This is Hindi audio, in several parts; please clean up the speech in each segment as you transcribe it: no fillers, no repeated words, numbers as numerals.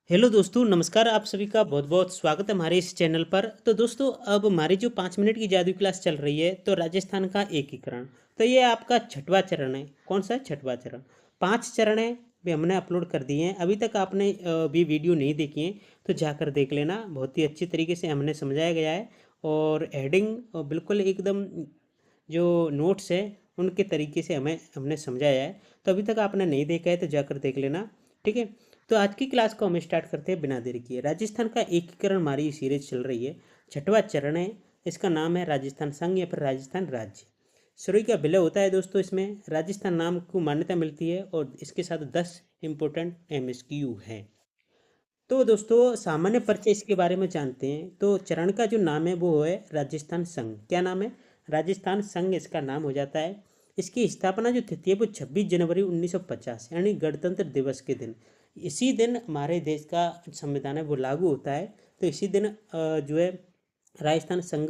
हेलो दोस्तों, नमस्कार। आप सभी का बहुत बहुत स्वागत है हमारे इस चैनल पर। तो दोस्तों, अब हमारी जो 5 मिनट की जादू क्लास चल रही है, तो राजस्थान का एकीकरण। तो ये आपका छठवां चरण है। कौन सा है? छठवां चरण। 5 चरण है, भी हमने अपलोड कर दिए हैं। अभी तक आपने भी वीडियो नहीं देखी है तो जाकर देख लेना। बहुत ही अच्छी तरीके से हमने समझाया गया है। और हेडिंग बिल्कुल एकदम जो नोट्स है उनके तरीके से हमने समझाया है। तो अभी तक आपने नहीं देखा है तो जाकर देख लेना। ठीक है। तो आज की क्लास को हम स्टार्ट करते हैं बिना देरी किए। राजस्थान का एकीकरण हमारी सीरीज चल रही है। छठवां चरण है। इसका नाम है राजस्थान संघ या फिर राजस्थान राज्य। शुरू का विलय होता है दोस्तों। इसमें राजस्थान नाम को मान्यता मिलती है और इसके साथ 10 इंपॉर्टेंट एमएसक्यू है। तो दोस्तों, सामान्य परिचय इसके बारे में जानते हैं। तो चरण का जो नाम है वो है राजस्थान संघ। क्या नाम है? राजस्थान संघ इसका नाम हो जाता है। इसकी स्थापना जो तिथि है वो 26 जनवरी 1950 यानी गणतंत्र दिवस के दिन। इसी दिन हमारे देश का संविधान है वो लागू होता है। तो इसी दिन जो है राजस्थान संघ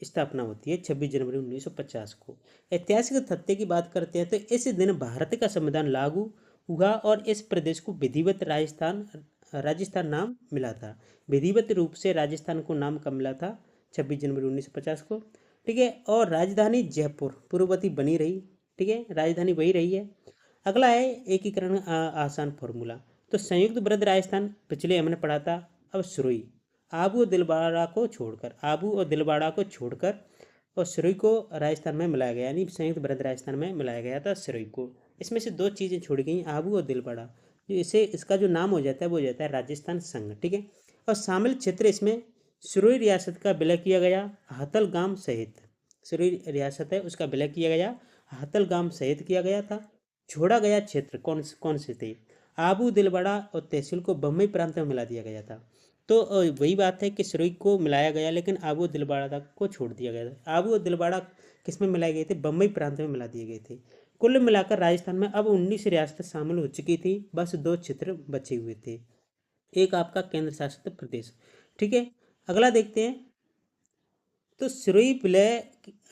स्थापना होती है 26 जनवरी 1950 को। ऐतिहासिक तथ्य की बात करते हैं तो इस दिन भारत का संविधान लागू हुआ और इस प्रदेश को विधिवत राजस्थान राजस्थान नाम मिला था। विधिवत रूप से राजस्थान को नाम कब मिला था? 26 जनवरी 1950 को। ठीक है। और राजधानी जयपुर पूर्ववती बनी रही। ठीक है, राजधानी वही रही है। अगला है एकीकरण आसान फॉर्मूला। तो संयुक्त वृद्ध राजस्थान पिछले हमने पढ़ा था। अब सुरुई आबू और दिलवाड़ा को छोड़कर, आबू और दिलवाड़ा को छोड़कर और सिरोही को राजस्थान में मिलाया गया, यानी संयुक्त वृद्ध राजस्थान में मिलाया गया था सिरोही को। इसमें से दो चीज़ें छोड़ी गई, आबू और दिलवाड़ा। जो इसे इसका जो नाम हो जाता है वो हो जाता है राजस्थान संघ। ठीक है। और शामिल क्षेत्र इसमें सिरोही रियासत का विलय किया गया हथलगाम सहित। सिरोही रियासत है उसका विलय किया गया हथलगाम सहित किया गया था। छोड़ा गया क्षेत्र कौन कौन से थे? आबू, दिलवाड़ा और तहसील को बम्बई प्रांत में मिला दिया गया था। तो वही बात है कि सिरोही को मिलाया गया लेकिन आबू और दिलवाड़ा को छोड़ दिया गया था। आबू और दिलवाड़ा किस में मिलाए गए थे? बम्बई प्रांत में मिला दिए गए थे। कुल मिलाकर राजस्थान में अब 19 रियासतें शामिल हो चुकी थी, बस दो क्षेत्र बचे हुए थे। एक आपका केंद्र शासित प्रदेश। ठीक है। अगला देखते हैं। तो सिरोही विलय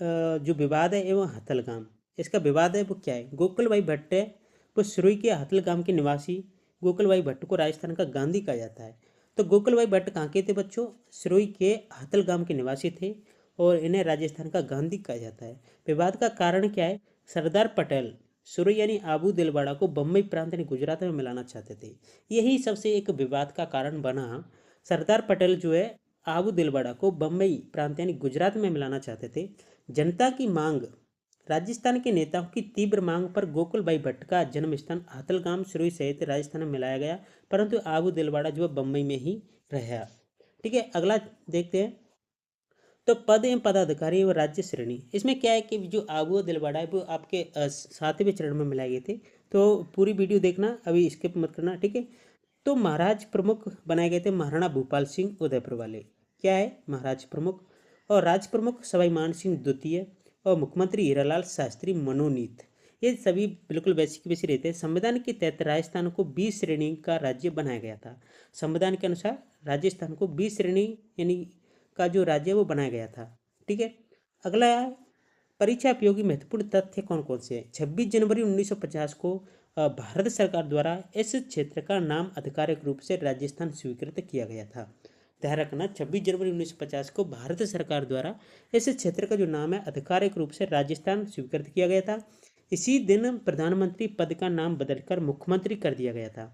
जो विवाद है एवं हथलगाम, इसका विवाद है वो क्या है? गोकुल भाई भट्ट है वो सिरोही के हथलगाम के निवासी। गोकुल भाई भट्ट को राजस्थान का गांधी कहा जाता है। तो गोकुल भाई भट्ट कहाँ के थे बच्चों? सिरोही के हथलगाम के निवासी थे और इन्हें राजस्थान का गांधी कहा जाता है। विवाद का कारण क्या है? सरदार पटेल सिरोही यानी आबू दिलवाड़ा को बम्बई प्रांत यानी गुजरात में मिलाना चाहते थे। यही सबसे एक विवाद का कारण बना। सरदार पटेल जो है आबू दिलवाड़ा को बम्बई प्रांत यानी गुजरात में मिलाना चाहते थे। जनता की मांग, राजस्थान के नेताओं की तीव्र मांग पर गोकुल भाई भट्ट का जन्म स्थान हथलगाम सिरोही सहित राजस्थान में मिलाया गया, परंतु आबू दिलवाड़ा जो है बम्बई में ही रहा। ठीक है। अगला देखते हैं। तो पद एवं पदाधिकारी और राज्य श्रेणी, इसमें क्या है कि जो आबू और दिलवाड़ा है वो आपके 7वें चरण में मिलाए गए थे। तो पूरी वीडियो देखना, अभी स्किप मत करना। ठीक है। तो महाराज प्रमुख बनाए गए थे महाराणा भूपाल सिंह उदयपुर वाले। क्या है? महाराज प्रमुख। और राज प्रमुख सवाई मान सिंह द्वितीय और मुख्यमंत्री हीरालाल शास्त्री मनोनीत। ये सभी बिल्कुल वैसे के वैसे रहते हैं। संविधान के तहत राजस्थान को 20 श्रेणी का राज्य बनाया गया था। संविधान के अनुसार राजस्थान को 20 श्रेणी यानी का जो राज्य है वो बनाया गया था। ठीक है। अगला है परीक्षा उपयोगी महत्वपूर्ण तथ्य कौन कौन से हैं? 26 जनवरी 1950 को भारत सरकार द्वारा इस क्षेत्र का नाम आधिकारिक रूप से राजस्थान स्वीकृत किया गया था। ध्यान रखना, 26 जनवरी 1950 को भारत सरकार द्वारा इस क्षेत्र का जो नाम है आधिकारिक रूप से राजस्थान स्वीकृत किया गया था। इसी दिन प्रधानमंत्री पद का नाम बदलकर मुख्यमंत्री कर दिया गया था।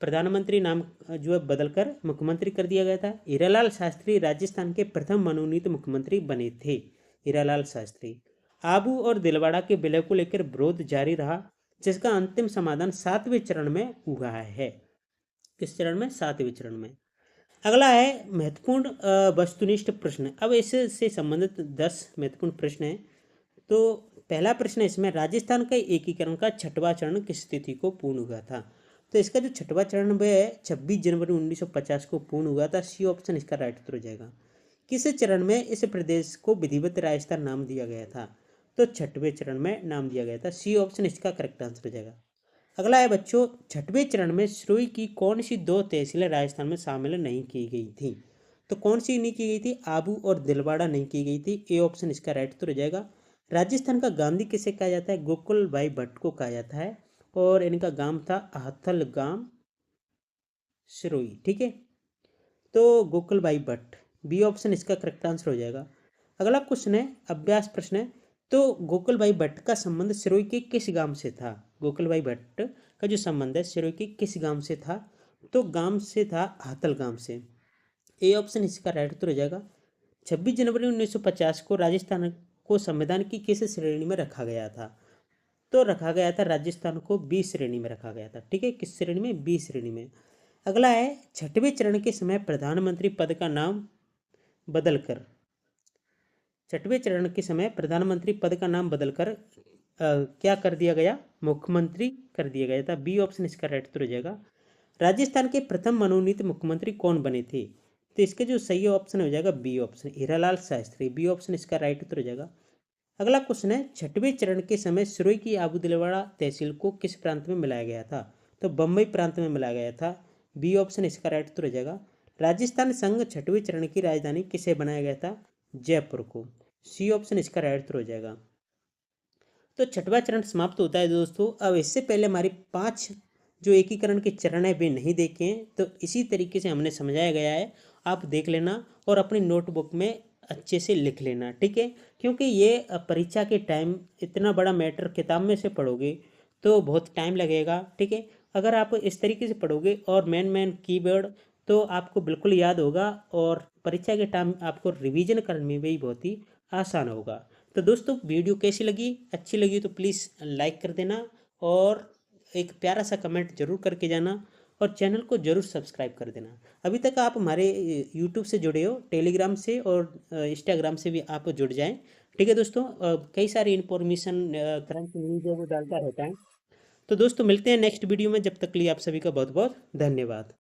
प्रधानमंत्री नाम जो है बदलकर मुख्यमंत्री कर दिया गया था। हीरालाल शास्त्री राजस्थान के प्रथम मनोनीत मुख्यमंत्री बने थे। हीरालाल शास्त्री। आबू और दिलवाड़ा के विलय को लेकर विरोध जारी रहा, जिसका अंतिम समाधान 7वें चरण में हुआ है। किस चरण में? 7वें चरण में। अगला है महत्वपूर्ण वस्तुनिष्ठ प्रश्न। अब इससे संबंधित 10 महत्वपूर्ण प्रश्न हैं। तो पहला प्रश्न है इसमें, राजस्थान का एकीकरण का छठवां चरण किस तिथि को पूर्ण हुआ था? तो इसका जो छठवां चरण वह 26 जनवरी 1950 को पूर्ण हुआ था। सी ऑप्शन इसका राइट उत्तर हो जाएगा। किस चरण में इस प्रदेश को विधिवत राजस्थान नाम दिया गया था? तो छठवें चरण में नाम दिया गया था। सी ऑप्शन इसका करेक्ट आंसर हो जाएगा। अगला है बच्चों, छठवें चरण में सिरोही की कौन सी दो तहसीलें राजस्थान में शामिल नहीं की गई थी? तो कौन सी नहीं की गई थी? आबू और दिलवाड़ा नहीं की गई थी। ए ऑप्शन इसका राइट उत्तर हो जाएगा। राजस्थान का गांधी किसे कहा जाता है? गोकुल भाई भट्ट को कहा जाता है और इनका गांव था अहथल गांव। सिरोही, ठीक है। तो गोकुल भाई भट्ट, बी ऑप्शन इसका करेक्ट आंसर हो जाएगा। अगला क्वेश्चन है, अभ्यास प्रश्न है। तो गोकुल भाई भट्ट का संबंध सिरोही के किस गांव से था? गोकुल भाई भट्ट का जो संबंध है सिरोही के किस गांव से था? तो गांव से था हातल गांव से। ए ऑप्शन इसका राइट उत्तर हो जाएगा। 26 जनवरी 1950 को राजस्थान को संविधान की किस श्रेणी में रखा गया था? तो रखा गया था राजस्थान को बी श्रेणी में रखा गया था, ठीक है। किस श्रेणी में? बी श्रेणी में। अगला है, छठवें चरण के समय प्रधानमंत्री पद का नाम बदलकर, छठवें चरण के समय प्रधानमंत्री पद का नाम बदलकर क्या कर दिया गया? मुख्यमंत्री कर दिया गया था। बी ऑप्शन इसका राइट उत्तर हो जाएगा। राजस्थान के प्रथम मनोनीत मुख्यमंत्री कौन बने थे? तो इसके जो सही ऑप्शन हो जाएगा B option, Hiralal Shastri. B option इसका राइट उत्तर हो जाएगा। अगला क्वेश्चन है, छठवें चरण के समय सिरोही की आबूदिलवाड़ा तहसील को किस प्रांत में मिलाया गया था? तो बम्बई प्रांत में मिलाया गया था। बी ऑप्शन इसका राइट उत्तर हो जाएगा। राजस्थान संघ छठवें चरण की राजधानी किसे बनाया गया था? जयपुर को। सी ऑप्शन इसका राइट उत्तर हो जाएगा। तो छठवां चरण समाप्त होता है दोस्तों। अब इससे पहले हमारी 5 जो एकीकरण के चरण है वे नहीं देखे हैं, तो इसी तरीके से हमने समझाया गया है, आप देख लेना और अपनी नोटबुक में अच्छे से लिख लेना, ठीक है। क्योंकि ये परीक्षा के टाइम इतना बड़ा मैटर किताब में से पढ़ोगे तो बहुत टाइम लगेगा, ठीक है। अगर आप इस तरीके से पढ़ोगे और मेन कीवर्ड, तो आपको बिल्कुल याद होगा और परीक्षा के टाइम आपको रिवीजन करने में भी बहुत ही आसान होगा। तो दोस्तों वीडियो कैसी लगी? अच्छी लगी तो प्लीज़ लाइक कर देना और एक प्यारा सा कमेंट जरूर करके जाना और चैनल को जरूर सब्सक्राइब कर देना। अभी तक आप हमारे यूट्यूब से जुड़े हो, टेलीग्राम से और इंस्टाग्राम से भी आप जुड़ जाएं, ठीक है दोस्तों। कई सारी इन्फॉर्मेशन करंट न्यूज़ है वो डालता रहता है। तो दोस्तों मिलते हैं नेक्स्ट वीडियो में, जब तक के लिए आप सभी का बहुत बहुत धन्यवाद।